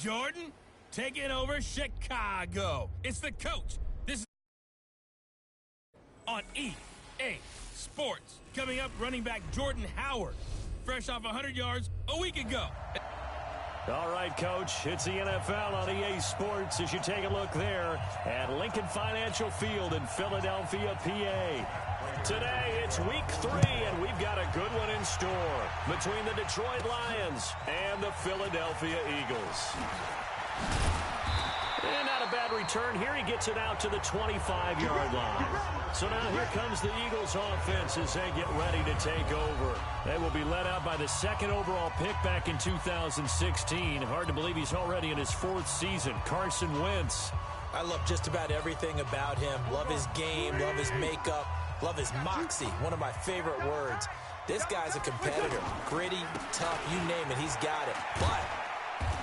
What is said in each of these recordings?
Jordan taking over Chicago. It's the coach. This is on EA Sports. Coming up, running back Jordan Howard, fresh off 100 yards a week ago. All right, Coach, it's the NFL on EA Sports as you take a look there at Lincoln Financial Field in Philadelphia, PA. Today, it's week 3, and we've got a good one in store between the Detroit Lions and the Philadelphia Eagles. And not a bad return here. He gets it out to the 25-yard line. So now here comes the Eagles offense as they get ready to take over. They will be led out by the second overall pick back in 2016. Hard to believe he's already in his 4th season. Carson Wentz. I love just about everything about him. Love his game, love his makeup, love his moxie. One of my favorite words. This guy's a competitor. Gritty, tough, you name it, he's got it. But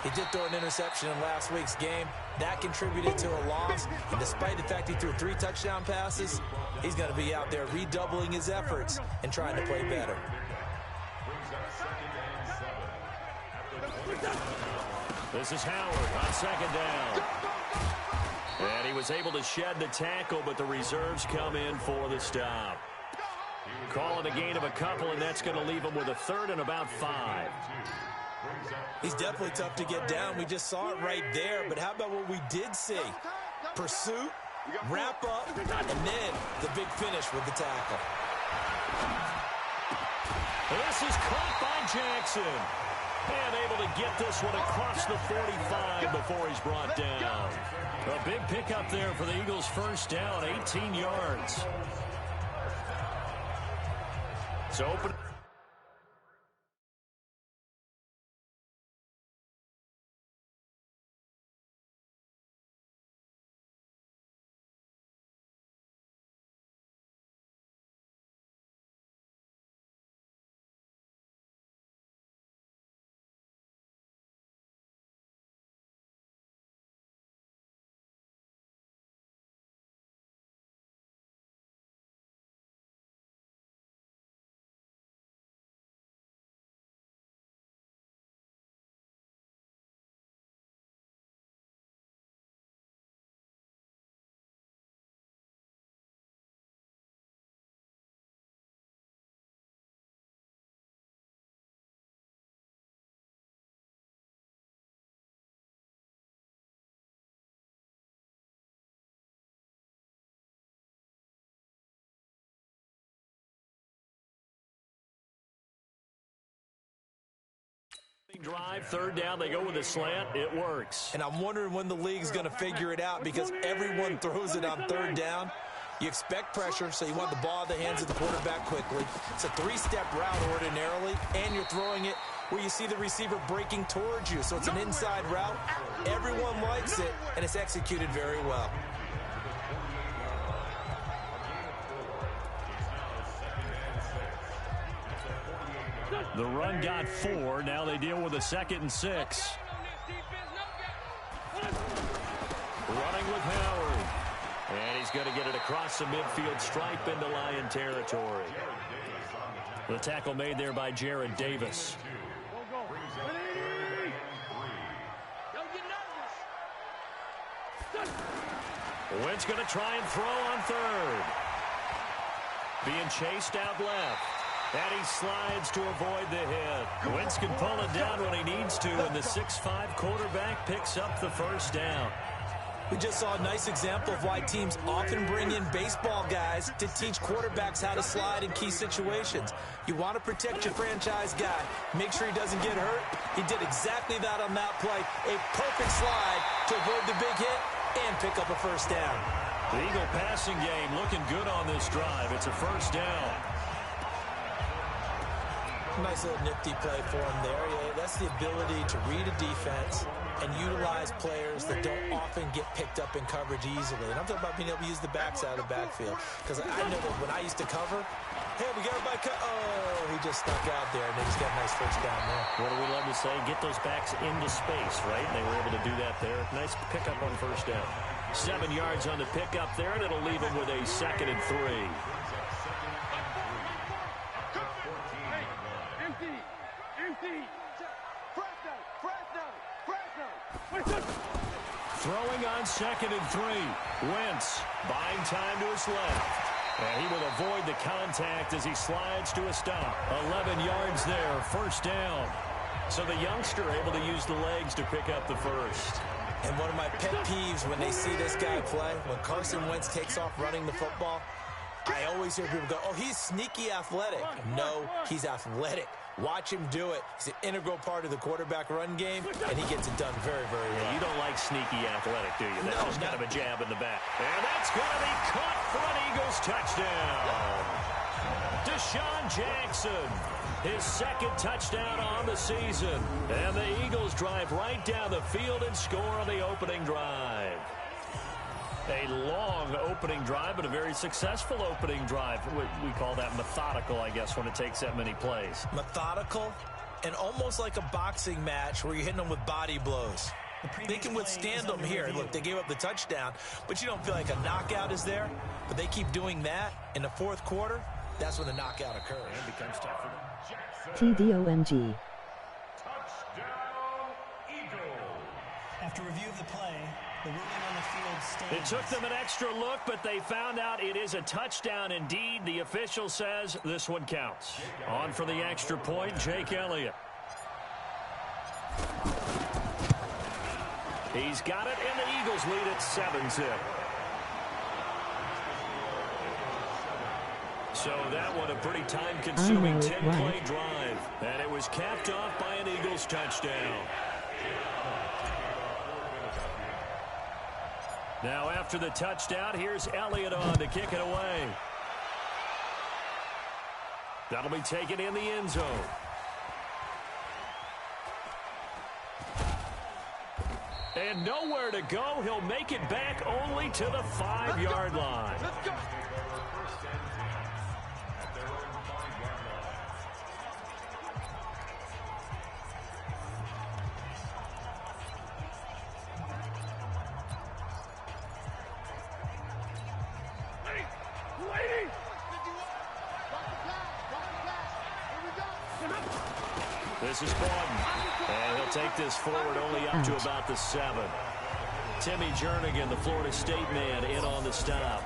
he did throw an interception in last week's game. That contributed to a loss. And despite the fact he threw 3 touchdown passes, he's going to be out there redoubling his efforts and trying to play better. This is Howard on second down. And he was able to shed the tackle, but the reserves come in for the stop. Call it a gain of a couple, and that's going to leave him with a 3rd and about 5. He's definitely tough to get down. We just saw it right there. But how about what we did see? Pursuit, wrap up, and then the big finish with the tackle. This is caught by Jackson. And able to get this one across the 45 before he's brought down. A big pickup there for the Eagles' first down, 18 yards. It's open. Drive, 3rd down, they go with a slant, it works. And I'm wondering when the league's going to figure it out because everyone throws it on 3rd down. You expect pressure, so you want the ball in the hands of the quarterback quickly. It's a 3-step route ordinarily, and you're throwing it where you see the receiver breaking towards you. So it's an inside route. Everyone likes it, and it's executed very well. The run got 4. Now they deal with a 2nd and 6. Running with Howard. And he's going to get it across the midfield stripe into Lion territory. The tackle made there by Jared Davis. Wentz going to try and throw on 3rd. Being chased out left. And he slides to avoid the hit. Wentz can pull it down when he needs to, and the 6'5" quarterback picks up the first down. We just saw a nice example of why teams often bring in baseball guys to teach quarterbacks how to slide in key situations. You want to protect your franchise guy. Make sure he doesn't get hurt. He did exactly that on that play. A perfect slide to avoid the big hit and pick up a first down. The Eagle passing game looking good on this drive. It's a first down. Nice little nifty play for him there. Yeah, that's the ability to read a defense and utilize players that don't often get picked up in coverage easily. And I'm talking about being able to use the backs out of the backfield. Because I know that when I used to cover, hey, we got everybody oh, he just stuck out there, and they just got a nice first down there. What do we love to say? Get those backs into space, right? And they were able to do that there. Nice pickup on first down. 7 yards on the pickup there, and it'll leave him with a 2nd and 3. Throwing on 2nd and 3. Wentz buying time to his left. And he will avoid the contact as he slides to a stop. 11 yards there, first down. So the youngster able to use the legs to pick up the first. And one of my pet peeves when they see this guy play, when Carson Wentz takes off running the football, I always hear people go, oh, he's sneaky athletic. No, he's athletic. Watch him do it. He's an integral part of the quarterback run game, and he gets it done very, very well. Yeah, you don't like sneaky athletic, do you? That's just kind of a jab in the back. And that's going to be caught for an Eagles touchdown. Deshaun Jackson, his 2nd touchdown on the season. And the Eagles drive right down the field and score on the opening drive. A long opening drive, but a very successful opening drive. We call that methodical, I guess, when it takes that many plays. Methodical and almost like a boxing match where you're hitting them with body blows. They can withstand them here. Look, they gave up the touchdown, but you don't feel like a knockout is there. But they keep doing that in the 4th quarter. That's when the knockout occurs. It becomes tough for them. TDOMG. Touchdown, Eagles. After review of the play, the ruling on the field stands. It took them an extra look, but they found out it is a touchdown indeed. The official says this one counts. On for the extra point, Jake Elliott. He's got it, and the Eagles lead at 7-zip. So that one a pretty time-consuming 10-play drive. And it was capped off by an Eagles touchdown. Now after the touchdown, here's Elliott on to kick it away. That'll be taken in the end zone. And nowhere to go. He'll make it back only to the 5-yard line. Let's go. This is Borden, and he'll take this forward only up to about the 7. Timmy Jernigan, the Florida State man, in on the stop.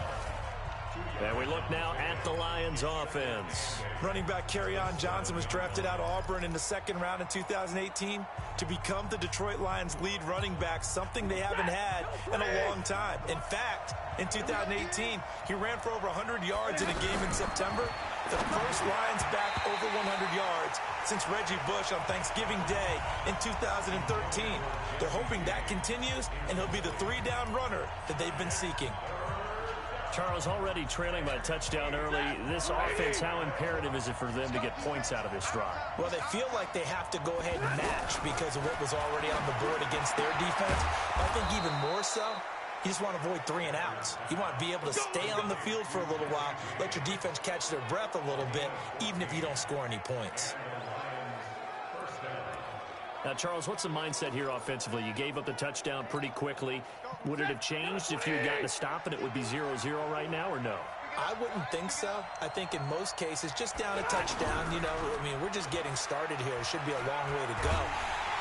And we look now at the Lions offense. Running back Kerryon Johnson was drafted out of Auburn in the 2nd round in 2018 to become the Detroit Lions lead running back, something they haven't had in a long time. In fact, in 2018, he ran for over 100 yards in a game in September, the first Lions back over 100 yards since Reggie Bush on Thanksgiving Day in 2013. They're hoping that continues, and he'll be the 3-down runner that they've been seeking. Charles, already trailing by touchdown early. This offense, how imperative is it for them to get points out of this drive? Well, they feel like they have to go ahead and match because of what was already on the board against their defense. I think even more so, you just want to avoid 3 and outs. You want to be able to stay on the field for a little while, let your defense catch their breath a little bit, even if you don't score any points. Now, Charles, what's the mindset here offensively? You gave up the touchdown pretty quickly. Would it have changed if you had gotten a stop and it would be 0-0 right now, or no? I wouldn't think so. I think in most cases, just down a touchdown, you know, I mean, we're just getting started here. It should be a long way to go.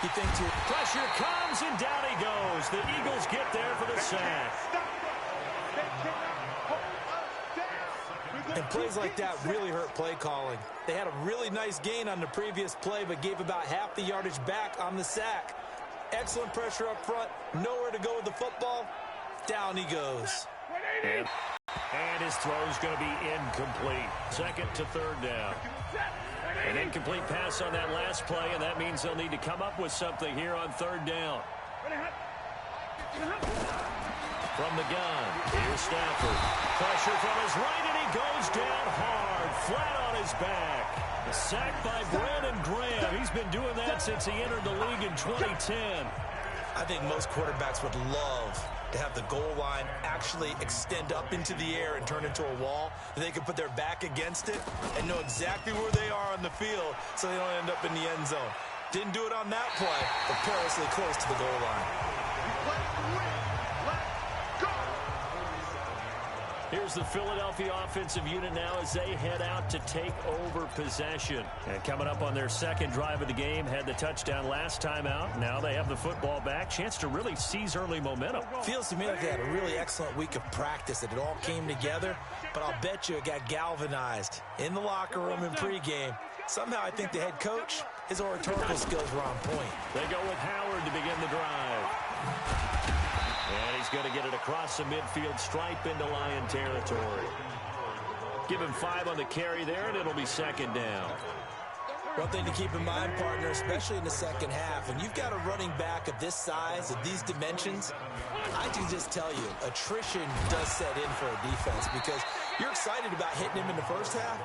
You think pressure comes, and down he goes. The Eagles get there for the sack. And plays like that really hurt play calling. They had a really nice gain on the previous play, but gave about half the yardage back on the sack. Excellent pressure up front. Nowhere to go with the football. Down he goes. And his throw's going to be incomplete. 2nd to 3rd down. An incomplete pass on that last play, and that means they'll need to come up with something here on 3rd down. From the gun, here's Stafford. Pressure from his right, and he goes down hard, flat on his back. A sack by Brandon Graham. He's been doing that since he entered the league in 2010. I think most quarterbacks would love to have the goal line actually extend up into the air and turn into a wall. They can put their back against it and know exactly where they are on the field so they don't end up in the end zone. Didn't do it on that play, but perilously close to the goal line. Here's the Philadelphia offensive unit now as they head out to take over possession. And coming up on their second drive of the game, had the touchdown last time out. Now they have the football back. Chance to really seize early momentum. Feels to me like they had a really excellent week of practice, and it all came together. But I'll bet you it got galvanized in the locker room in pregame. Somehow I think the head coach, his oratorical skills were on point. They go with Howard to begin the drive. And he's going to get it across the midfield stripe into Lion territory. Give him 5 on the carry there, and it'll be second down. One thing to keep in mind, partner, especially in the second half, when you've got a running back of this size, of these dimensions, I can just tell you, attrition does set in for a defense because you're excited about hitting him in the first half.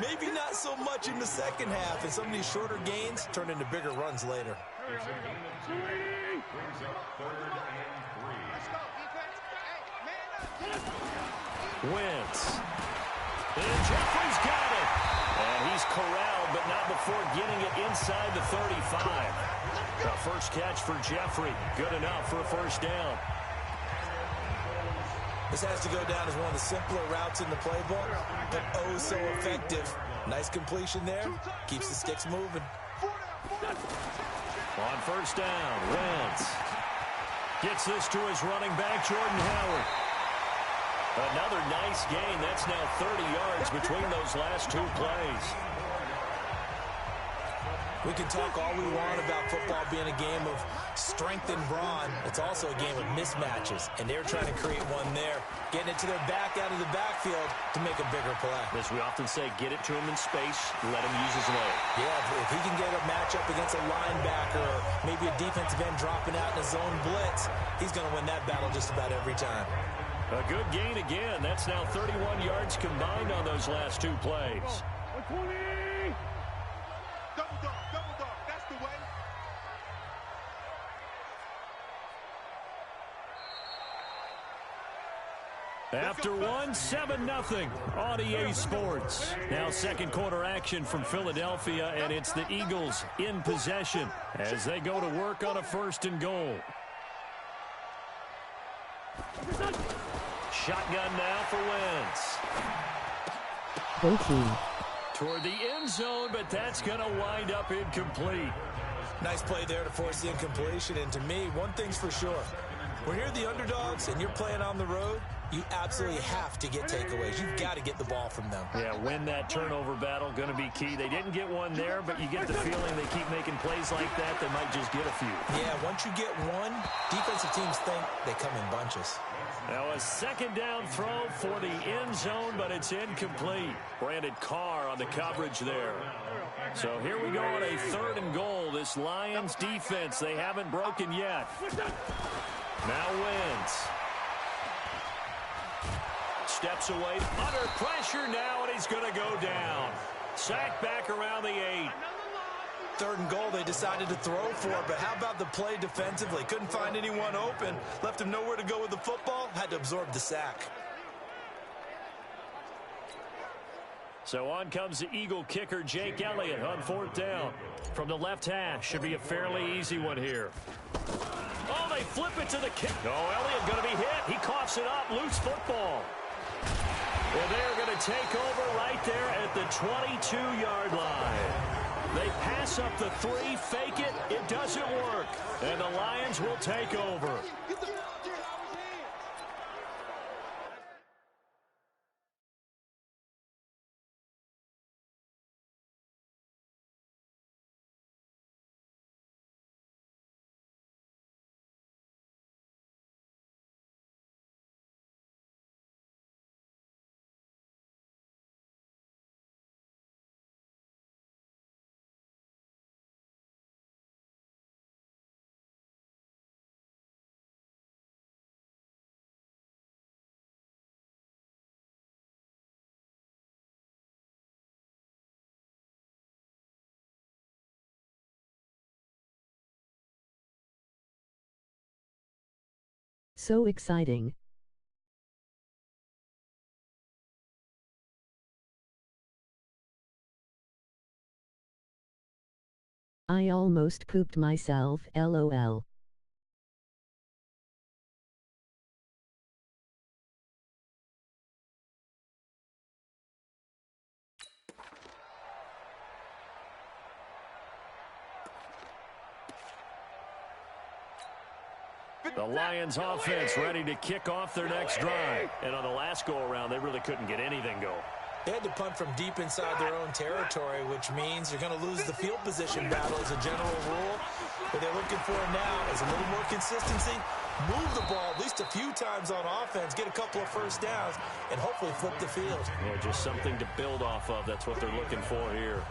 Maybe not so much in the second half, and some of these shorter gains turn into bigger runs later. Wentz. And Jeffrey's got it. And he's corralled, but not before getting it inside the 35. The first catch for Jeffrey. Good enough for a first down. This has to go down as one of the simpler routes in the playbook, but oh so effective. Nice completion there. Keeps the sticks moving. On first down, Wentz gets this to his running back, Jordan Howard. Another nice gain. That's now 30 yards between those last 2 plays. We can talk all we want about football being a game of strength and brawn. It's also a game of mismatches, and they're trying to create one there, getting it to their back out of the backfield to make a bigger play. As we often say, get it to him in space, let him use his leg. Yeah, if he can get a matchup against a linebacker or maybe a defensive end dropping out in a zone blitz, he's going to win that battle just about every time. A good gain again. That's now 31 yards combined on those last 2 plays. After one, 7-0 on EA Sports. Now second quarter action from Philadelphia, and it's the Eagles in possession as they go to work on a 1st and goal. Shotgun now for Wentz. Toward the end zone, but that's going to wind up incomplete. Nice play there to force the incompletion, and to me, one thing's for sure. When you're the underdogs and you're playing on the road, you absolutely have to get takeaways. You've got to get the ball from them. Yeah, win that turnover battle, going to be key. They didn't get one there, but you get the feeling they keep making plays like that, they might just get a few. Yeah, once you get one, defensive teams think they come in bunches. Now a second down throw for the end zone, but it's incomplete. Brandon Carr on the coverage there. So here we go on a 3rd and goal. This Lions defense, they haven't broken yet. Now Wentz. Steps away, under pressure now, and he's going to go down. Sacked back around the 8. 3rd and goal, they decided to throw for, but how about the play defensively? Couldn't find anyone open, left him nowhere to go with the football, had to absorb the sack. So on comes the Eagle kicker, Jake Elliott, on 4th down. From the left hash, should be a fairly easy one here. Oh, they flip it to the kick. Oh, Elliott going to be hit. He coughs it up, loose football. Well, they're going to take over right there at the 22-yard line. They pass up the 3, fake it. It doesn't work. And the Lions will take over. So exciting. I almost pooped myself, LOL. The Lions offense ready to kick off their next drive. And on the last go-around, they really couldn't get anything going. They had to punt from deep inside their own territory, which means you're going to lose the field position battle as a general rule. What they're looking for now is a little more consistency, move the ball at least a few times on offense, get a couple of first downs, and hopefully flip the field. Yeah, just something to build off of. That's what they're looking for here.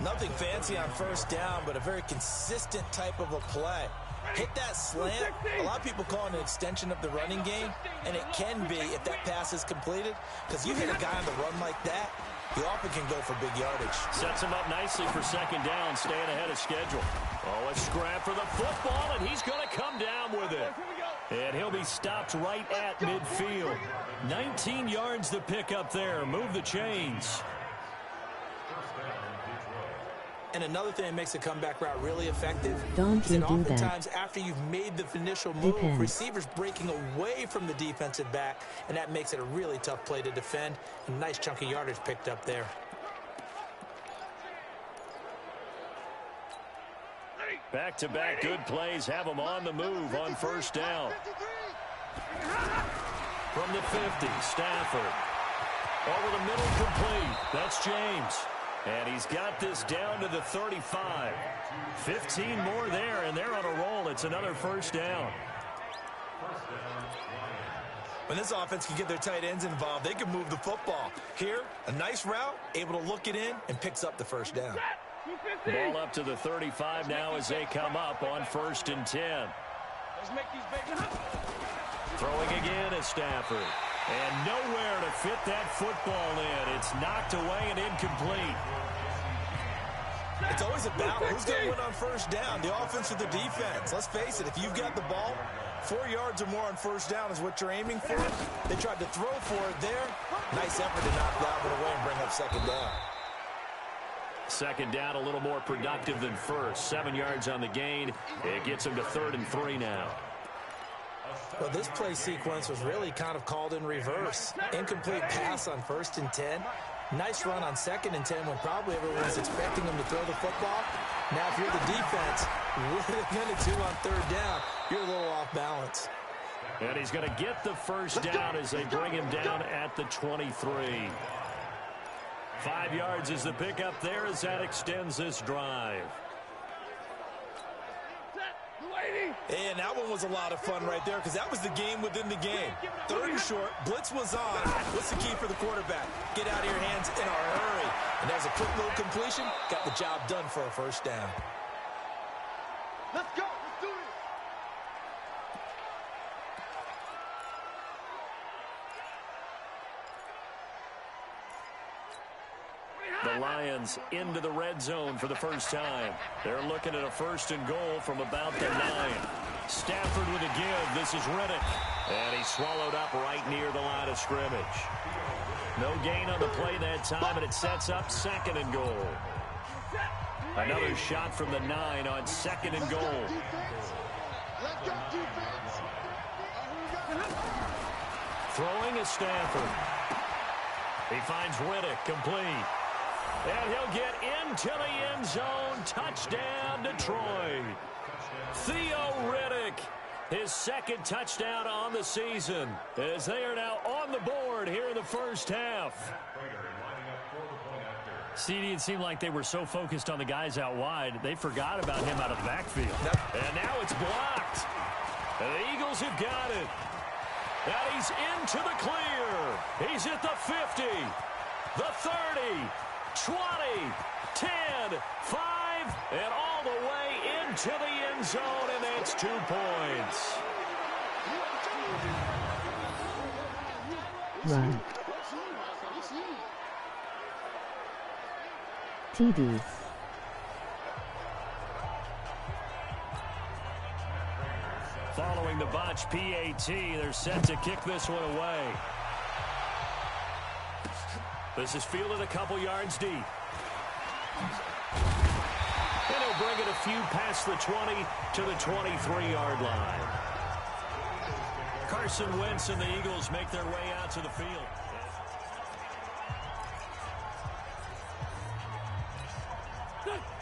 Nothing fancy on first down, but a very consistent type of a play. Hit that slant. A lot of people call it an extension of the running game, and it can be if that pass is completed, because you hit a guy on the run like that, he often can go for big yardage. Sets him up nicely for second down, staying ahead of schedule. Oh, a scrap for the football, and he's going to come down with it. And he'll be stopped right at midfield. 19 yards to pick up there. Move the chains. And another thing that makes a comeback route really effective Don't is you that do oftentimes that. after you've made the initial move, Depends. receivers breaking away from the defensive back, and that makes it a really tough play to defend. A nice chunk of yardage picked up there. Back-to-back good plays have them on the move on first down. From the 50, Stafford. Over the middle, complete. That's James. And he's got this down to the 35. 15 more there, and they're on a roll. It's another first down. When this offense can get their tight ends involved, they can move the football. Here, a nice route, able to look it in, and picks up the first down. Ball up to the 35 now as they come up on first and 10. Throwing again is Stafford. And nowhere to fit that football in. It's knocked away and incomplete. It's always a battle. Who's going to win on first down, the offense or the defense? Let's face it, if you've got the ball, 4 yards or more on first down is what you're aiming for. They tried to throw for it there. Nice effort to knock that one away and bring up second down. Second down a little more productive than first. 7 yards on the gain. It gets them to 3rd and 3 now. Well, this play sequence was really kind of called in reverse. Incomplete pass on 1st and 10. Nice run on 2nd and 10 when probably everyone's expecting him to throw the football. Now, if you're the defense, with a minute 2 on 3rd down, you're a little off balance. And he's going to get the first down as they bring him down at the 23. 5 yards is the pickup there as that extends this drive. And that one was a lot of fun right there because that was the game within the game. 3rd and short, blitz was on. What's the key for the quarterback? Get out of your hands in a hurry. And there's a quick little completion. Got the job done for a first down. Let's go. Let's do it. The Lions into the red zone for the first time. They're looking at a 1st and goal from about the 9. Stafford with a give. This is Riddick. And he's swallowed up right near the line of scrimmage. No gain on the play that time, and it sets up 2nd and goal. Another shot from the 9 on 2nd and goal. Let's go, defense. Throwing is Stafford. He finds Riddick complete. And he'll get into the end zone. Touchdown, Detroit. Theo Riddick, his 2nd touchdown on the season, as they are now on the board here in the first half. CD, it seemed like they were so focused on the guys out wide, they forgot about him out of the backfield. Yep. And now it's blocked. And the Eagles have got it. And he's into the clear. He's at the 50, the 30, 20, 10, 5, and all the way into the end zone, and that's 2 points. Run. TD. Following the botch PAT, they're set to kick this one away. This is fielded a couple yards deep. And he'll bring it a few past the 20 to the 23-yard line. Carson Wentz and the Eagles make their way out to the field.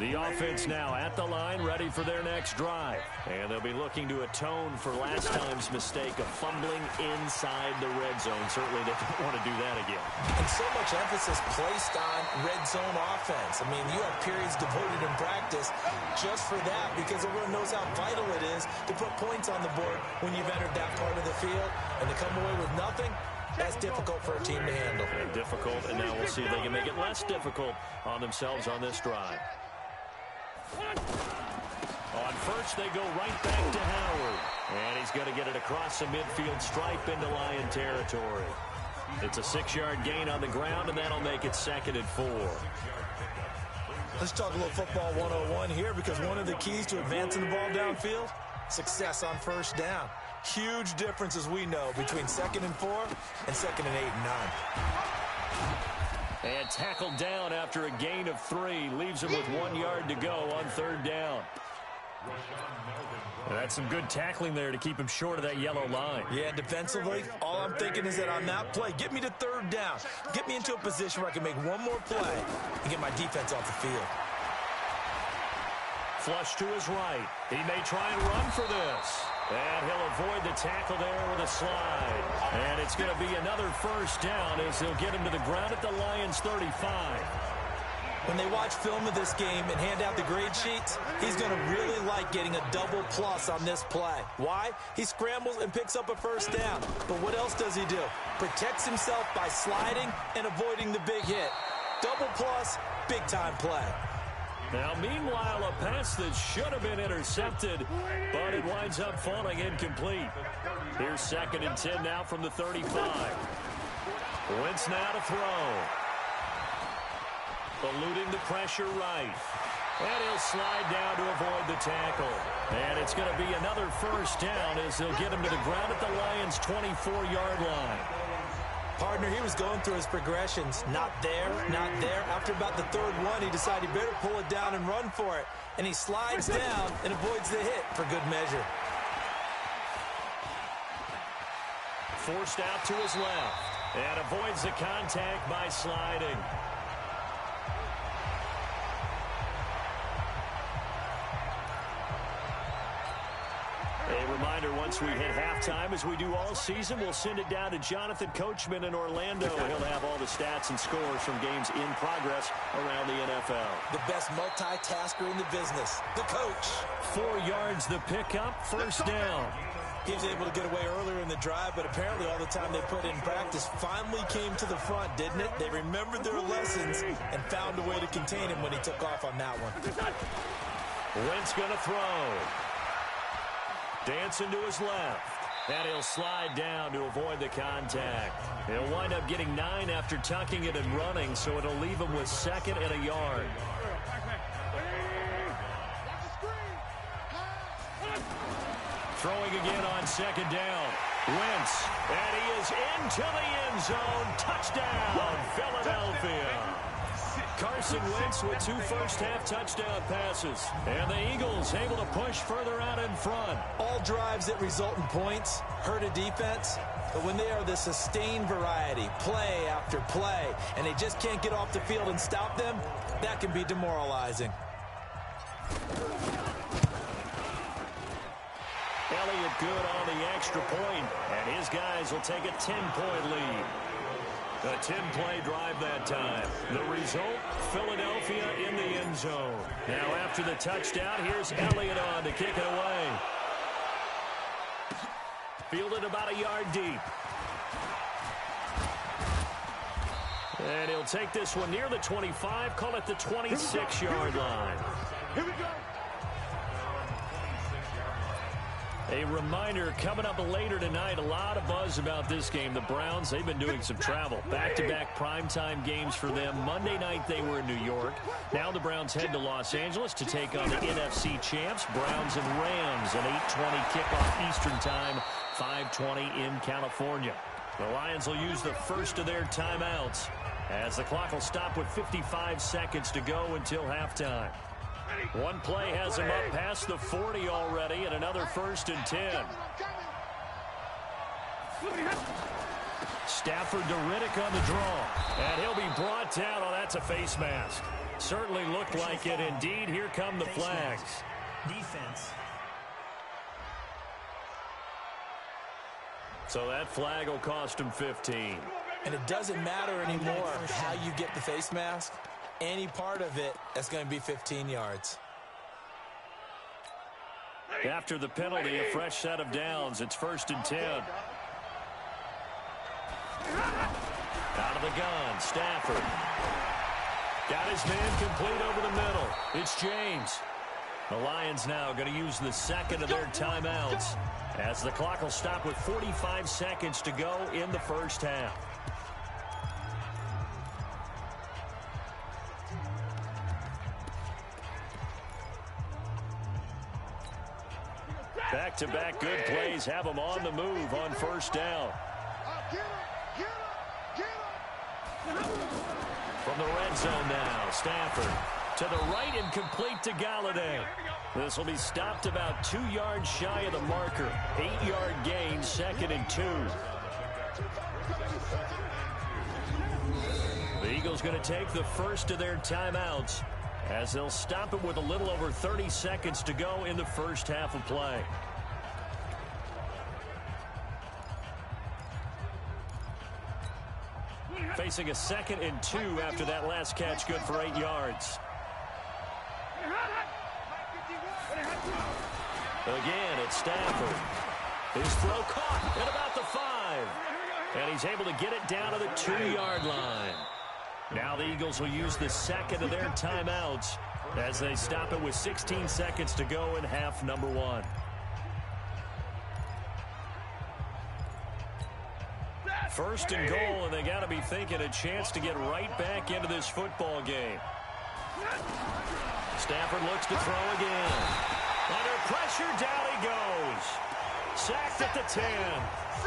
The offense now at the line, ready for their next drive. And they'll be looking to atone for last time's mistake of fumbling inside the red zone. Certainly they don't want to do that again. And so much emphasis placed on red zone offense. I mean, you have periods devoted in practice just for that because everyone knows how vital it is to put points on the board when you've entered that part of the field. And to come away with nothing, that's difficult for a team to handle. And difficult, and now we'll see if they can make it less difficult on themselves on this drive. On first, they go right back to Howard. And he's going to get it across the midfield stripe into Lion territory. It's a 6-yard gain on the ground, and that'll make it 2nd and 4. Let's talk a little football 101 here, because one of the keys to advancing the ball downfield, success on first down. Huge difference, as we know, between 2nd and 4 and 2nd and 8 and 9. And tackled down after a gain of 3. Leaves him with 1 yard to go on 3rd down. That's some good tackling there to keep him short of that yellow line. Yeah, defensively, all I'm thinking is that on that play, get me to 3rd down. Get me into a position where I can make one more play and get my defense off the field. Flush to his right. He may try and run for this. And he'll avoid the tackle there with a slide. And it's going to be another 1st down as he'll get him to the ground at the Lions' 35. When they watch film of this game and hand out the grade sheets, he's going to really like getting a double plus on this play. Why? He scrambles and picks up a 1st down. But what else does he do? Protects himself by sliding and avoiding the big hit. Double plus, big-time play. Now, meanwhile, a pass that should have been intercepted, but it winds up falling incomplete. Here's 2nd and 10 now from the 35. Wentz now to throw. Eluding the pressure right. And he'll slide down to avoid the tackle. And it's going to be another 1st down as they'll get him to the ground at the Lions' 24-yard line. Partner, he was going through his progressions. Not there, not there. After about the 3rd one, he decided he better pull it down and run for it. And he slides down and avoids the hit for good measure. Forced out to his left. And avoids the contact by sliding. A reminder, once we hit halftime, as we do all season, we'll send it down to Jonathan Coachman in Orlando. He'll have all the stats and scores from games in progress around the NFL. The best multitasker in the business, the coach. 4 yards the pickup, 1st down. He was able to get away earlier in the drive, but apparently all the time they put in practice finally came to the front, didn't it? They remembered their lessons and found a way to contain him when he took off on that one. Wentz going to throw. Dancing to his left. And he'll slide down to avoid the contact. He'll wind up getting 9 after tucking it and running, so it'll leave him with 2nd and a yard. Throwing again on 2nd down. Wentz. And he is into the end zone. Touchdown, Philadelphia. Carson Wentz with 2 first-half touchdown passes. And the Eagles able to push further out in front. All drives that result in points hurt a defense. But when they are the sustained variety, play after play, and they just can't get off the field and stop them, that can be demoralizing. Elliott good on the extra point, and his guys will take a 10-point lead. A 10-play drive that time. The result, Philadelphia in the end zone. Now after the touchdown, here's Elliott on to kick it away. Fielded about a yard deep. And he'll take this one near the 25, call it the 26-yard line. Here we go. A reminder, coming up later tonight, a lot of buzz about this game. The Browns, they've been doing some travel. Back-to-back primetime games for them. Monday night, they were in New York. Now the Browns head to Los Angeles to take on the NFC champs, Browns and Rams. An 8:20 kickoff Eastern time, 5:20 in California. The Lions will use the first of their timeouts as the clock will stop with 55 seconds to go until halftime. One play has him up past the 40 already, and another 1st and 10. Stafford to Riddick on the draw. And he'll be brought down. Oh, that's a face mask. Certainly looked like it. Indeed, here come the flags. Defense. So that flag will cost him 15. And it doesn't matter anymore how you get the face mask. Any part of it, that's going to be 15 yards. After the penalty, a fresh set of downs. It's 1st and 10. Out of the gun, Stafford. Got his man complete over the middle. It's James. The Lions now going to use the second of their timeouts as the clock will stop with 45 seconds to go in the first half. Back-to-back good plays have them on the move on first down. From the red zone now, Stafford to the right and complete to Galladay. This will be stopped about 2 yards shy of the marker. 8-yard gain, 2nd and 2. The Eagles going to take the first of their timeouts as they'll stop it with a little over 30 seconds to go in the first half of play. Facing a 2nd and 2 after that last catch, good for 8 yards. Again, it's Stafford. His throw caught at about the 5. And he's able to get it down to the 2-yard line. Now the Eagles will use the second of their timeouts as they stop it with 16 seconds to go in half number 1. First and goal, and they got to be thinking a chance to get right back into this football game. Stafford looks to throw again. Under pressure, down he goes. Sacked at the 10.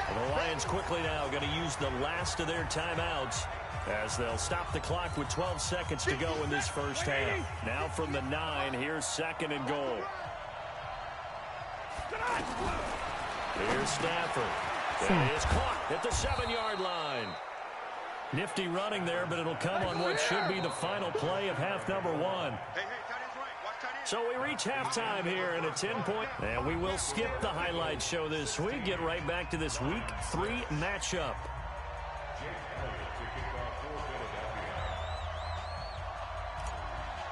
And the Lions quickly now going to use the last of their timeouts as they'll stop the clock with 12 seconds to go in this first half. Now from the 9, here's 2nd and goal. Here's Stafford. And he is caught at the 7-yard line. Nifty running there, but it'll come on what should be the final play of half number 1. So we reach halftime here in a 10-point. And we will skip the highlight show this week. Get right back to this Week 3 matchup.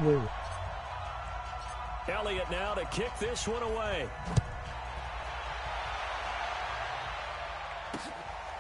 Woo. Elliott now to kick this one away.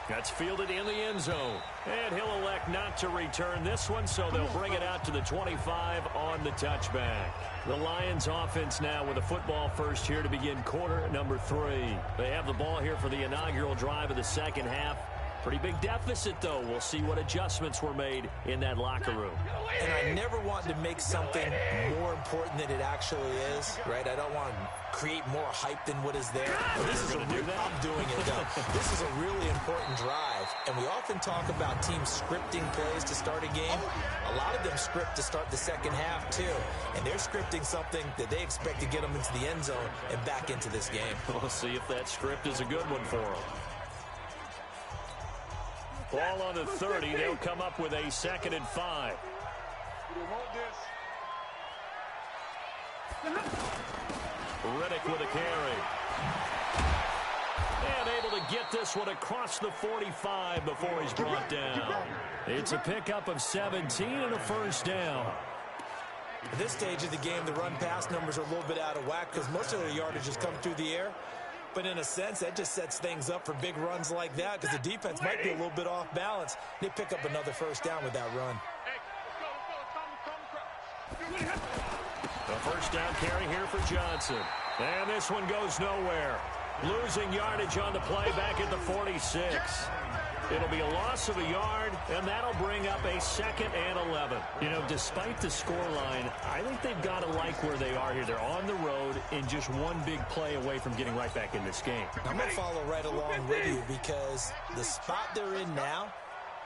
That's fielded in the end zone. And he'll elect not to return this one, so they'll bring it out to the 25 on the touchback. The Lions offense now with a football first here to begin quarter number 3. They have the ball here for the inaugural drive of the second half. Pretty big deficit, though. We'll see what adjustments were made in that locker room. And I never want to make something more important than it actually is, right? I don't want to create more hype than what is there. This is I'm doing it, though. This is a really important drive, and we often talk about teams scripting plays to start a game. A lot of them script to start the second half, too, and they're scripting something that they expect to get them into the end zone and back into this game. We'll see if that script is a good one for them. Ball on the 30. They'll come up with a 2nd and 5. Riddick with a carry. And able to get this one across the 45 before he's brought down. It's a pickup of 17 and a first down. At this stage of the game, the run-pass numbers are a little bit out of whack because most of their yardage has come through the air. But in a sense, that just sets things up for big runs like that because the defense might be a little bit off balance. They pick up another first down with that run. The first down carry here for Johnson. And this one goes nowhere. Losing yardage on the play back at the 46. It'll be a loss of a yard, and that'll bring up a 2nd and 11. You know, despite the scoreline, I think they've got to like where they are here. They're on the road and just one big play away from getting right back in this game. I'm going to follow right along with you because the spot they're in now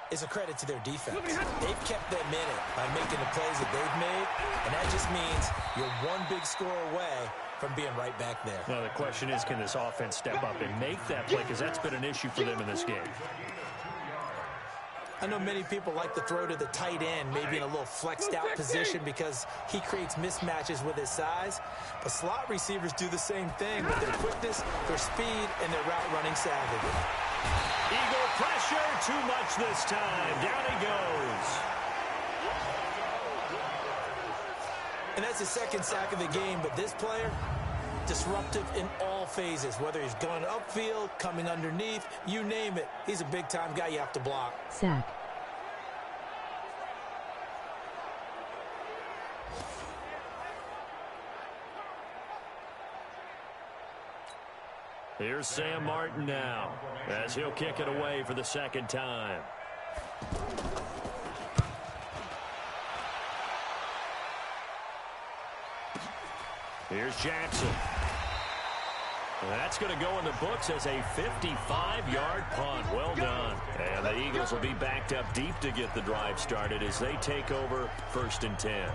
is a credit to their defense. They've kept them in it by making the plays that they've made, and that just means you're one big score away from being right back there. Now, the question is, can this offense step up and make that play? Because that's been an issue for them in this game. I know many people like to throw to the tight end, maybe in a little flexed out position because he creates mismatches with his size. But slot receivers do the same thing with their quickness, their speed, and their route running savvy. Eagle pressure, too much this time. Down he goes. And that's the second sack of the game, but this player, disruptive in all phases, whether he's going upfield, coming underneath, you name it. He's a big-time guy you have to block. Sack. Here's Sam Martin now, as he'll kick it away for the second time. Here's Jackson. That's going to go in the books as a 55-yard punt. Well done. And the Eagles will be backed up deep to get the drive started as they take over 1st and 10.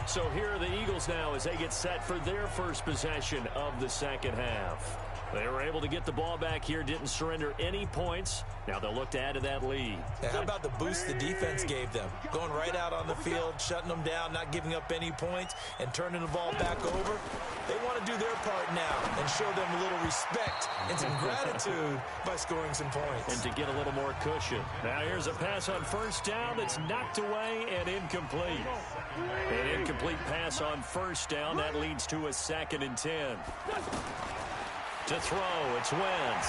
So here are the Eagles now as they get set for their first possession of the second half. They were able to get the ball back here, didn't surrender any points. Now they'll look to add to that lead. Yeah, how about the boost the defense gave them? Going right out on the field, shutting them down, not giving up any points, and turning the ball back over. They want to do their part now and show them a little respect and some gratitude by scoring some points. And to get a little more cushion. Now here's a pass on 1st down that's knocked away and incomplete. An incomplete pass on 1st down. That leads to a 2nd and 10. To throw, it's Wentz.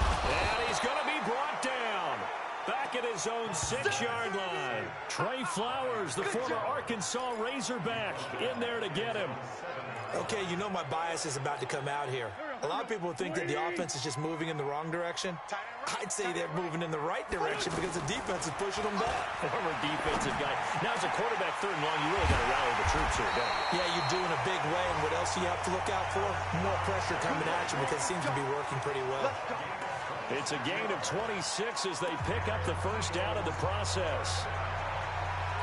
And he's going to be brought down. Back at his own 6-yard line. Trey Flowers, the former Arkansas Razorback, in there to get him. Okay, you know my bias is about to come out here. A lot of people think that the offense is just moving in the wrong direction. I'd say they're moving in the right direction because the defense is pushing them back. Former defensive guy. Now, as a quarterback 3rd and long, you really got to rally the troops here, don't you? Yeah, you do in a big way. And what else do you have to look out for? More pressure coming at you because it seems to be working pretty well. It's a gain of 26 as they pick up the 1st down of the process.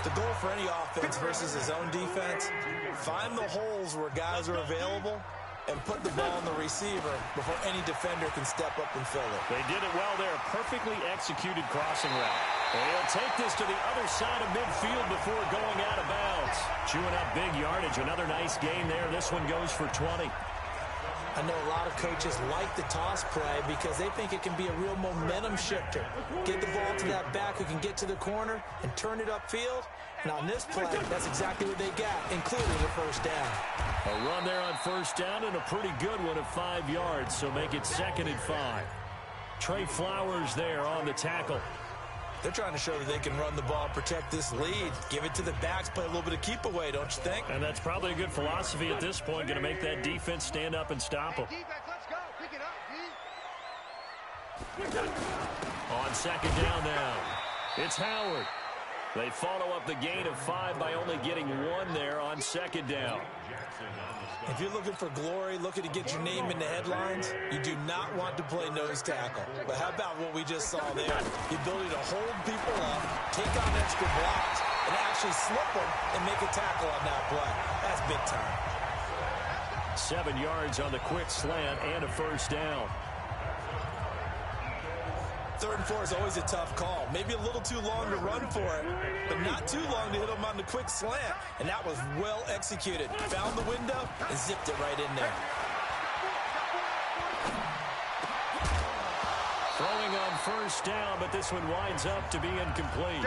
The goal for any offense versus his own defense, find the holes where guys are available and put the ball on the receiver before any defender can step up and fill it. They did it well there. Perfectly executed crossing route. They'll take this to the other side of midfield before going out of bounds. Chewing up big yardage. Another nice gain there. This one goes for 20. I know a lot of coaches like the toss play because they think it can be a real momentum shifter. Get the ball to that back who can get to the corner and turn it upfield. And on this play, that's exactly what they got, including the 1st down. A run there on 1st down and a pretty good one of 5 yards, so make it 2nd and 5. Trey Flowers there on the tackle. They're trying to show that they can run the ball, protect this lead, give it to the backs, play a little bit of keep away, don't you think? And that's probably a good philosophy at this point, going to make that defense stand up and stop them. On 2nd down now, it's Howard. They follow up the gain of 5 by only getting 1 there on 2nd down. If you're looking for glory, looking to get your name in the headlines, you do not want to play nose tackle. But how about what we just saw there? The ability to hold people up, take on extra blocks, and actually slip them and make a tackle on that play. That's big time. 7 yards on the quick slant and a 1st down. 3rd and 4 is always a tough call. Maybe a little too long to run for it, but not too long to hit them on the quick slant. And that was well executed. Found the window and zipped it right in there. Throwing on 1st down, but this one winds up to be incomplete.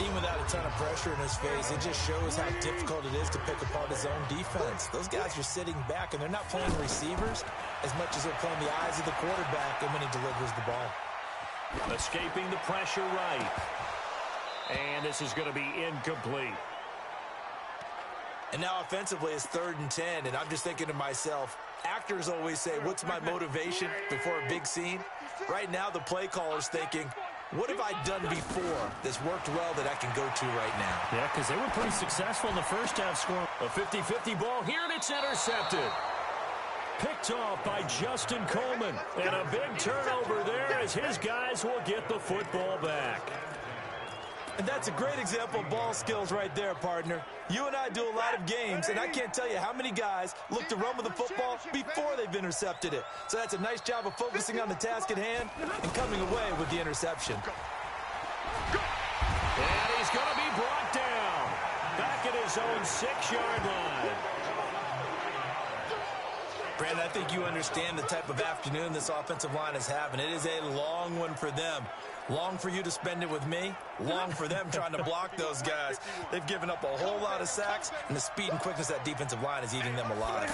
Even without a ton of pressure in his face, it just shows how difficult it is to pick apart his own defense. Those guys are sitting back, and they're not playing receivers as much as they're playing the eyes of the quarterback and when he delivers the ball. Escaping the pressure right. And this is going to be incomplete. And now offensively it's 3rd and 10, and I'm just thinking to myself, actors always say, what's my motivation before a big scene? Right now the play caller's thinking, what have I done before that's worked well that I can go to right now? Yeah, because they were pretty successful in the 1st half score. A 50-50 ball here, and it's intercepted. Picked off by Justin Coleman. And a big turnover there as his guys will get the football back. And that's a great example of ball skills right there, partner. You and I do a lot of games, and I can't tell you how many guys look to run with the football before they've intercepted it. So that's a nice job of focusing on the task at hand and coming away with the interception. And he's going to be brought down. Back at his own 6-yard line. Brandon, I think you understand the type of afternoon this offensive line is having. It is a long one for them. Long for you to spend it with me. Long for them trying to block those guys. They've given up a whole lot of sacks, and the speed and quickness of that defensive line is eating them alive.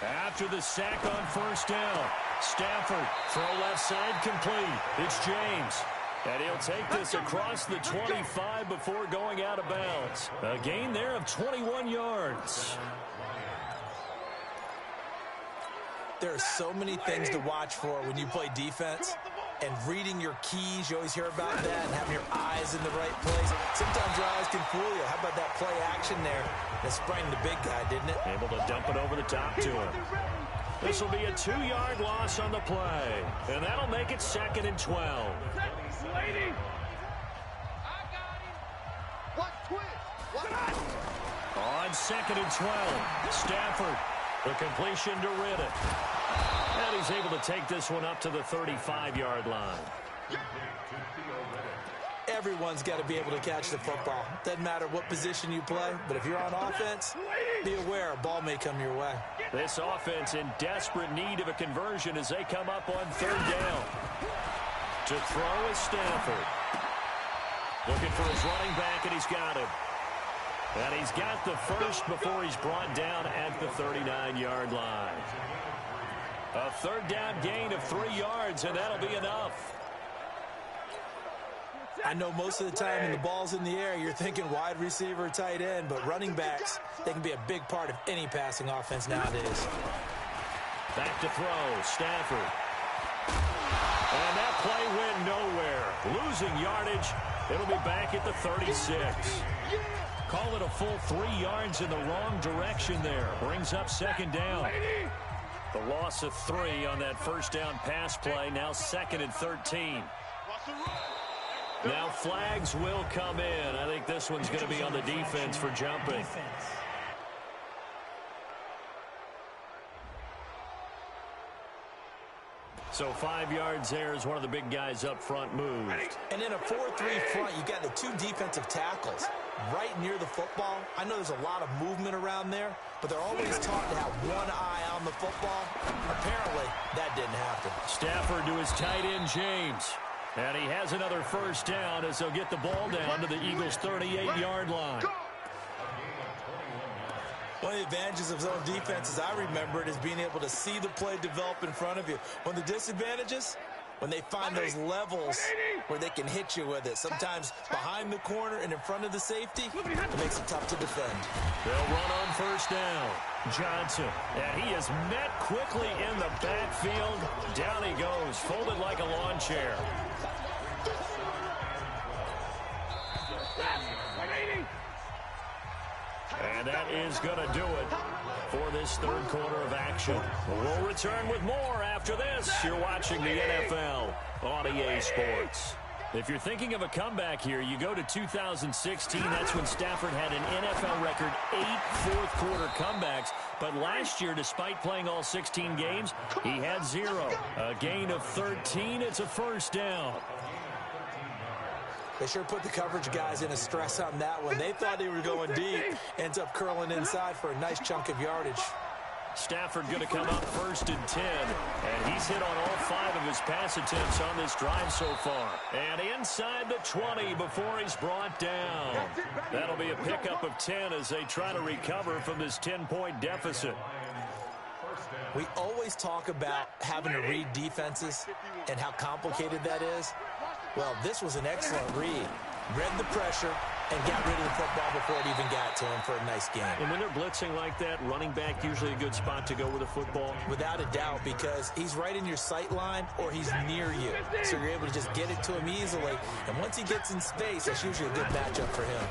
After the sack on first down, Stafford, throw left side complete. It's James. And he'll take this across the 25 before going out of bounds. A gain there of 21 yards. There are so many things to watch for when you play defense. And reading your keys, you always hear about that, and having your eyes in the right place. Sometimes your eyes can fool you. How about that play action there? That sprang the big guy, didn't it? Able to dump it over the top to him. This will be a 2-yard loss on the play. And that'll make it 2nd and 12. On 2nd and 12, Stafford, the completion to Riddick. And he's able to take this one up to the 35-yard line. Everyone's got to be able to catch the football. Doesn't matter what position you play, but if you're on offense, be aware a ball may come your way. This offense in desperate need of a conversion as they come up on 3rd down. To throw is Stafford. Looking for his running back, and he's got him. And he's got the first before he's brought down at the 39-yard line. A 3rd down gain of 3 yards, and that'll be enough. I know most of the time when the ball's in the air, you're thinking wide receiver, tight end, but running backs, they can be a big part of any passing offense nowadays. Back to throw, Stafford. And that play went nowhere. Losing yardage, it'll be back at the 36. Call it a full 3 yards in the wrong direction there. Brings up 2nd down. The loss of 3 on that first down pass play. Now 2nd and 13. Now flags will come in. I think this one's going to be on the defense for jumping. So 5 yards there as one of the big guys up front moved. And in a 4-3 front, you got the 2 defensive tackles right near the football. I know there's a lot of movement around there, but they're always taught to have one eye on the football. Apparently, that didn't happen. Stafford to his tight end, James. And he has another first down as they'll get the ball down to the Eagles' 38-yard line. One of the advantages of zone defense, as I remember it, is being able to see the play develop in front of you. One of the disadvantages, when they find those levels where they can hit you with it. Sometimes behind the corner and in front of the safety, it makes it tough to defend. They'll run on first down. Johnson, and he is met quickly in the backfield. Down he goes, folded like a lawn chair. And that is going to do it for this 3rd quarter of action. We'll return with more after this. You're watching the NFL on EA Sports. If you're thinking of a comeback here, you go to 2016. That's when Stafford had an NFL record 8 fourth-quarter comebacks. But last year, despite playing all 16 games, he had 0. A gain of 13. It's a first down. They sure put the coverage guys in a stress on that one. They thought they were going deep. Ends up curling inside for a nice chunk of yardage. Stafford going to come up 1st and 10. And he's hit on all 5 of his pass attempts on this drive so far. And inside the 20 before he's brought down. That'll be a pickup of 10 as they try to recover from this 10-point deficit. We always talk about having to read defenses and how complicated that is. Well, this was an excellent read. Read the pressure and got rid of the football before it even got to him for a nice game. And when they're blitzing like that, running back usually a good spot to go with a football? Without a doubt, because he's right in your sight line or he's near you. So you're able to just get it to him easily. And once he gets in space, that's usually a good matchup for him.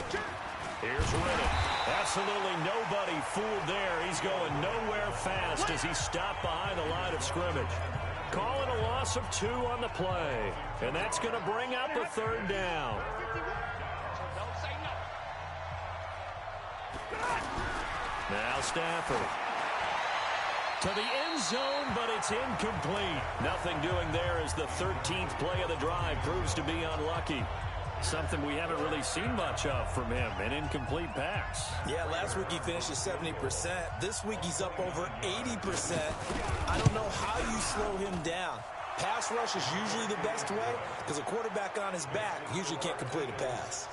Here's Riddick. Absolutely nobody fooled there. He's going nowhere fast as he's stopped behind the line of scrimmage. Call it a loss of 2 on the play. And that's going to bring up a 3rd down. Now Stafford. To the end zone, but it's incomplete. Nothing doing there as the 13th play of the drive proves to be unlucky. Something we haven't really seen much of from him, an incomplete pass. Yeah, last week he finished at 70%. This week he's up over 80%. I don't know how you slow him down. Pass rush is usually the best way because a quarterback on his back usually can't complete a pass.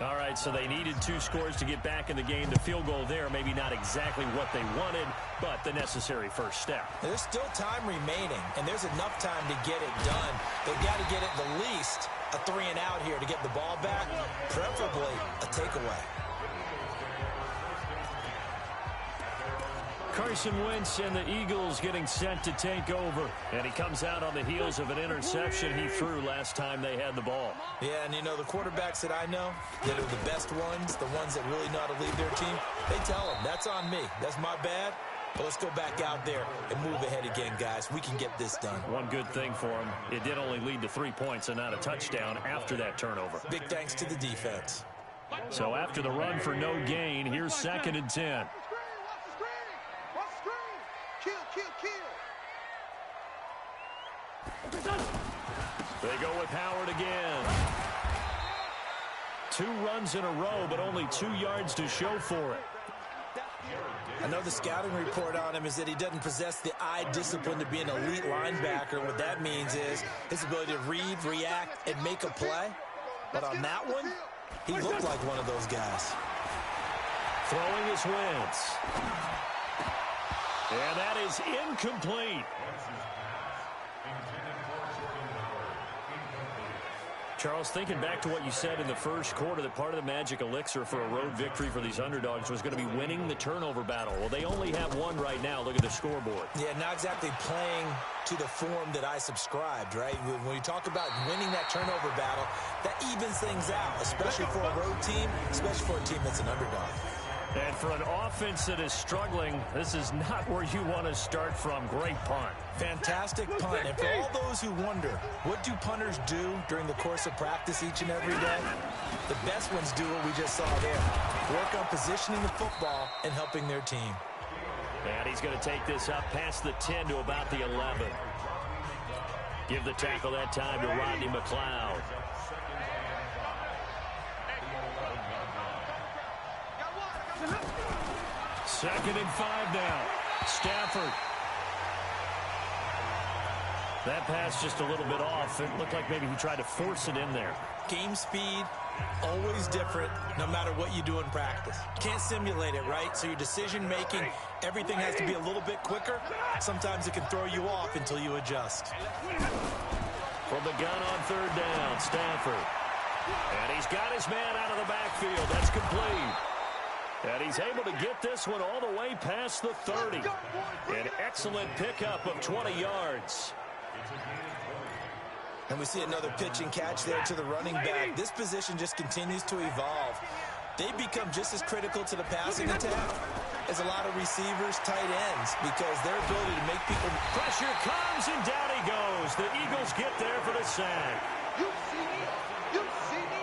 All right, so they needed 2 scores to get back in the game. The field goal there, maybe not exactly what they wanted, but the necessary first step. There's still time remaining, and there's enough time to get it done. They've got to get at the least a 3 and out here to get the ball back, preferably a takeaway. Carson Wentz and the Eagles getting set to take over. And he comes out on the heels of an interception he threw last time they had the ball. Yeah, and you know, the quarterbacks that I know that are the best ones, the ones that really know how to lead their team, they tell them, that's on me. That's my bad. But let's go back out there and move ahead again, guys. We can get this done. One good thing for him, it did only lead to 3 points and not a touchdown after that turnover. Big thanks to the defense. So after the run for no gain, here's 2nd and 10. They go with Howard again. 2 runs in a row, but only 2 yards to show for it. I know the scouting report on him is that he doesn't possess the eye discipline to be an elite linebacker. What that means is his ability to read, react, and make a play. But on that one, he looked like one of those guys. Throwing his Wentz. And that is incomplete. Charles, thinking back to what you said in the first quarter, that part of the magic elixir for a road victory for these underdogs was going to be winning the turnover battle. Well, they only have 1 right now. Look at the scoreboard. Yeah, not exactly playing to the form that I subscribed, right? When you talk about winning that turnover battle, that evens things out, especially for a road team, especially for a team that's an underdog. And for an offense that is struggling, this is not where you want to start from. Great punt. Fantastic punt. And for all those who wonder, what do punters do during the course of practice each and every day? The best ones do what we just saw there. Work on positioning the football and helping their team. And he's going to take this up past the 10 to about the 11. Give the tackle that time to Rodney McLeod. Second and 5 now. Stafford. That pass just a little bit off. It looked like maybe he tried to force it in there. Game speed, always different, no matter what you do in practice. Can't simulate it, right? So your decision-making, everything has to be a little bit quicker. Sometimes it can throw you off until you adjust. From the gun on 3rd down, Stafford. And he's got his man out of the backfield. That's complete. And he's able to get this one all the way past the 30. An excellent pickup of 20 yards. And we see another pitch and catch there to the running back. This position just continues to evolve. They become just as critical to the passing attack as a lot of receivers, tight ends, because their ability to make people... Pressure comes, and down he goes. The Eagles get there for the sack. You see me? You see me?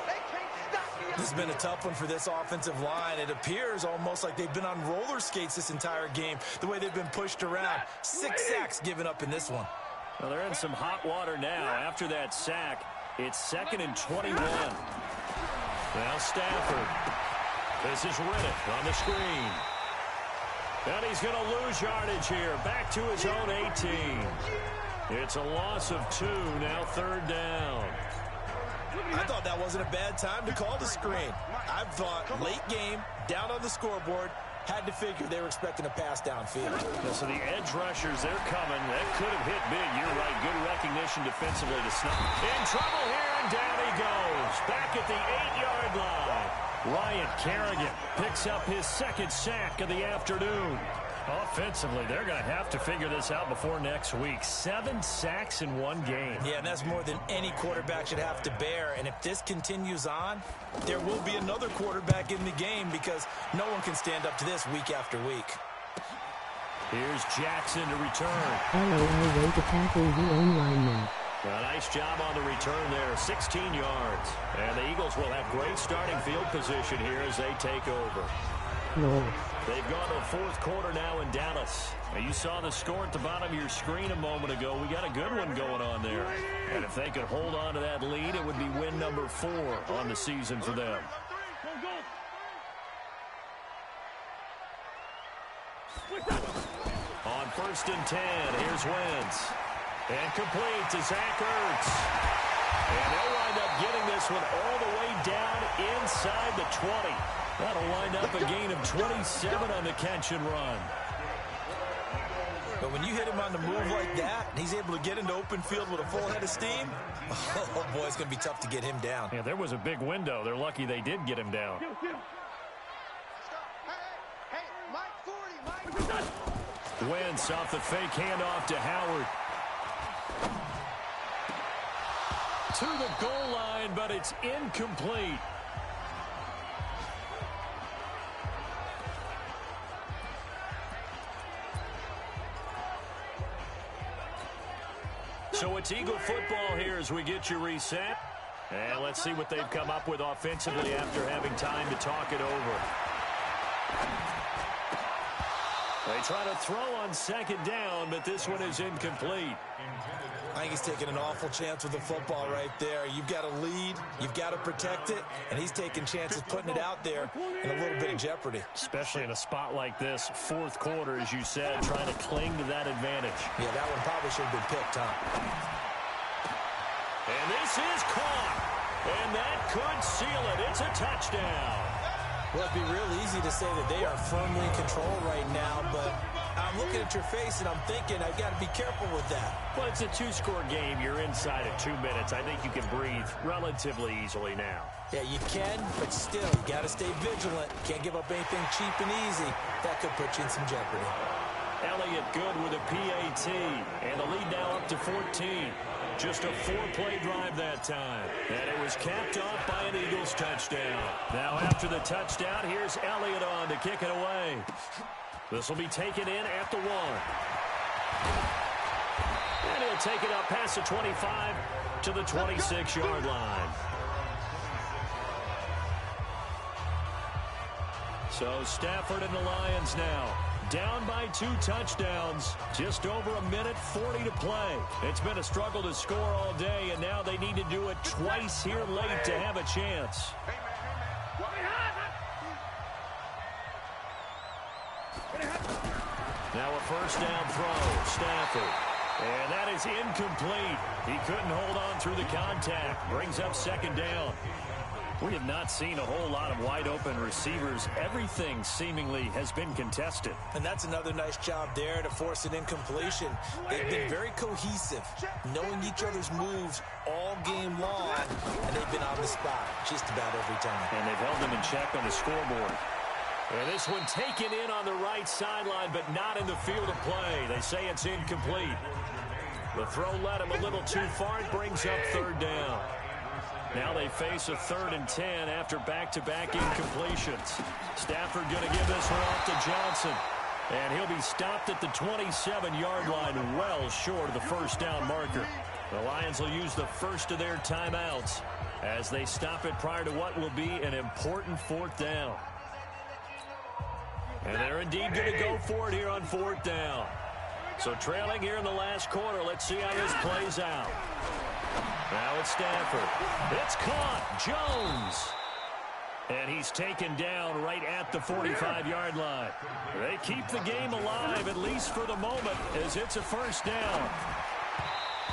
They can't stop me. This has been a tough one for this offensive line. It appears almost like they've been on roller skates this entire game, the way they've been pushed around. 6 sacks given up in this one. Well, they're in some hot water now. After that sack, it's 2nd and 21. Now Stafford. This is Riddick on the screen. And he's going to lose yardage here. Back to his own 18. It's a loss of 2. Now 3rd down. I thought that wasn't a bad time to call the screen. I thought late game, down on the scoreboard, had to figure they were expecting a pass downfield. So the edge rushers, they're coming. That could have hit big. You're right. Good recognition defensively to snap. In trouble here, and down he goes. Back at the 8-yard line. Ryan Kerrigan picks up his 2nd sack of the afternoon. Offensively, they're going to have to figure this out before next week. 7 sacks in 1 game. Yeah, and that's more than any quarterback should have to bear. And if this continues on, there will be another quarterback in the game because no one can stand up to this week after week. Here's Jackson to return. LOL way to tackle the own lineman. A nice job on the return there, 16 yards. And the Eagles will have great starting field position here as they take over. Lol. They've gone to the fourth quarter now in Dallas. Now, you saw the score at the bottom of your screen a moment ago. We got a good one going on there. And if they could hold on to that lead, it would be win number 4 on the season for them. On 1st and 10, here's Wentz. And complete to Zach Ertz. And they'll wind up getting this one all the way down inside the 20. That'll wind up a gain of 27 on the catch and run. But when you hit him on the move like that, and he's able to get into open field with a full head of steam, oh boy, it's going to be tough to get him down. Yeah, there was a big window. They're lucky they did get him down. Hey, Mike 40, Mike. Wentz off the fake handoff to Howard. To the goal line, but it's incomplete. So it's Eagle football here as we get you reset. And let's see what they've come up with offensively after having time to talk it over. They try to throw on 2nd down, but this one is incomplete. I think he's taking an awful chance with the football right there. You've got to lead, you've got to protect it, and he's taking chances putting it out there in a little bit of jeopardy. Especially in a spot like this, 4th quarter, as you said, trying to cling to that advantage. Yeah, that one probably should have been picked, huh? And this is caught, and that could seal it. It's a touchdown. Well, it'd be real easy to say that they are firmly in control right now, but I'm looking at your face and I'm thinking I've got to be careful with that. Well, it's a 2-score game. You're inside of 2 minutes. I think you can breathe relatively easily now. Yeah, you can, but still, you got to stay vigilant. Can't give up anything cheap and easy. That could put you in some jeopardy. Elliott good with a PAT, and the lead now up to 14. Just a 4-play drive that time. And it was capped off by an Eagles touchdown. Now after the touchdown, here's Elliott on to kick it away. This will be taken in at the 1. And he'll take it up past the 25 to the 26-yard line. So Stafford and the Lions now down by 2 touchdowns. Just over a minute 40 to play. It's been a struggle to score all day, and now they need to do it twice here late to have a chance. Now a 1st down throw, Stafford. And that is incomplete. He couldn't hold on through the contact. Brings up 2nd down. We have not seen a whole lot of wide-open receivers. Everything seemingly has been contested. And that's another nice job there to force an incompletion. They've been very cohesive, knowing each other's moves all game long, and they've been on the spot just about every time. And they've held them in check on the scoreboard. And this one taken in on the right sideline, but not in the field of play. They say it's incomplete. The throw led him a little too far. It brings up 3rd down. Now they face a 3rd and 10 after back-to-back incompletions. Stafford going to give this one off to Johnson. And he'll be stopped at the 27-yard line, well short of the 1st down marker. The Lions will use the first of their timeouts as they stop it prior to what will be an important 4th down. And they're indeed going to go for it here on 4th down. So trailing here in the last quarter, let's see how this plays out. Now it's Stafford. It's caught. Jones. And he's taken down right at the 45-yard line. They keep the game alive, at least for the moment, as it's a 1st down.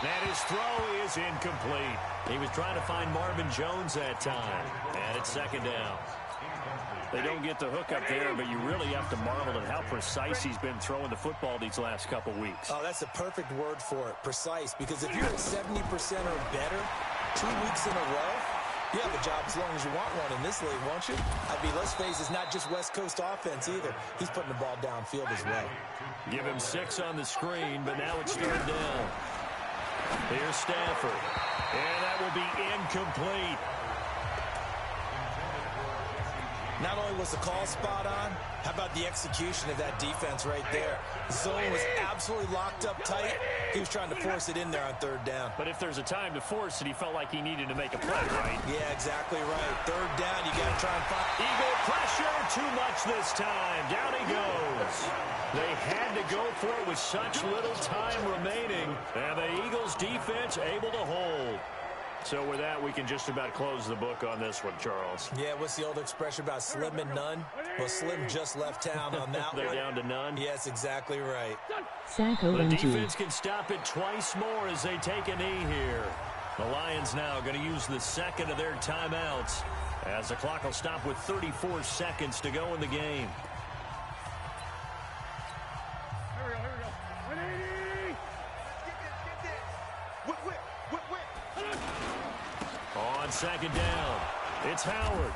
And his throw is incomplete. He was trying to find Marvin Jones that time. And it's 2nd down. They don't get the hook up there, but you really have to marvel at how precise he's been throwing the football these last couple weeks. Oh, that's the perfect word for it, precise. Because if you're at 70% or better 2 weeks in a row, you have a job as long as you want one in this league, won't you? I mean, let's face it, it's not just West Coast offense either. He's putting the ball downfield as well. Give him 6 on the screen, but now it's 3rd down. Here's Stafford. And that will be incomplete. Not only was the call spot on, how about the execution of that defense right there? The zone was absolutely locked up tight. He was trying to force it in there on third down. But if there's a time to force it, he felt like he needed to make a play, right? Yeah, exactly right. Third down, you got to try and find... Eagle pressure, too much this time. Down he goes. They had to go for it with such little time remaining, and the Eagles' defense able to hold. So with that, we can just about close the book on this one, Charles. Yeah, what's the old expression about slim and none? Well, Slim just left town on that They're one. down to none? Yes, exactly right. The defense can stop it twice more as they take a knee here. The Lions now going to use the second of their timeouts as the clock will stop with 34 seconds to go in the game. On second down, it's Howard.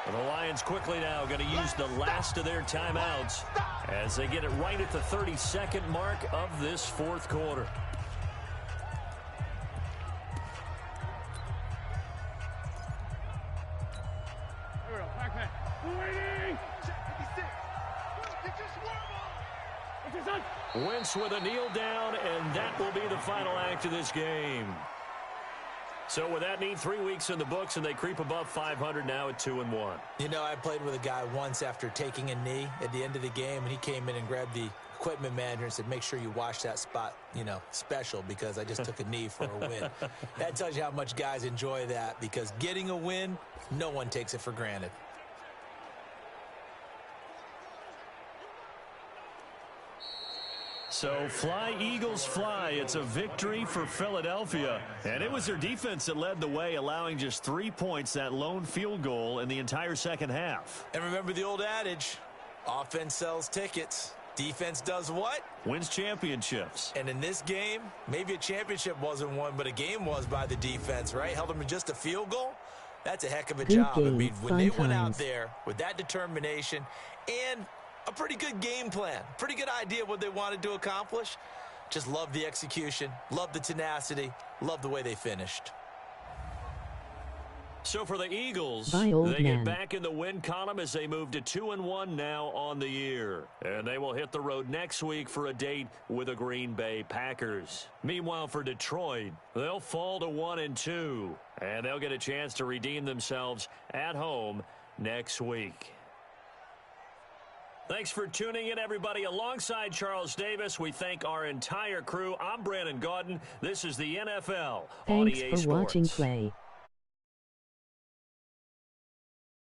And the Lions quickly now going to use the last of their timeouts as they get it right at the 32nd mark of this fourth quarter. Wentz with a kneel down, and that will be the final act of this game. So with that need 3 weeks in the books, and they creep above 500 now at 2-1. You know, I played with a guy once after taking a knee at the end of the game, and he came in and grabbed the equipment manager and said, make sure you wash that spot, you know, special, because I just took a knee for a win. That tells you how much guys enjoy that, because getting a win, no one takes it for granted. So fly, Eagles, fly. It's a victory for Philadelphia. And it was their defense that led the way, allowing just 3 points, that lone field goal in the entire second half. And remember the old adage, offense sells tickets. Defense does what? Wins championships. And in this game, maybe a championship wasn't won, but a game was by the defense, right? Held them to just a field goal. That's a heck of a job. I mean, when they went out there with that determination and a pretty good game plan, pretty good idea of what they wanted to accomplish. Just love the execution, love the tenacity, love the way they finished. So for the Eagles, they get back in the win column as they move to 2-1 now on the year. And they will hit the road next week for a date with the Green Bay Packers. Meanwhile, for Detroit, they'll fall to 1-2. And they'll get a chance to redeem themselves at home next week. Thanks for tuning in, everybody. Alongside Charles Davis, we thank our entire crew. I'm Brandon Gaudin. This is the NFL on EA Sports. Thanks for watching Play.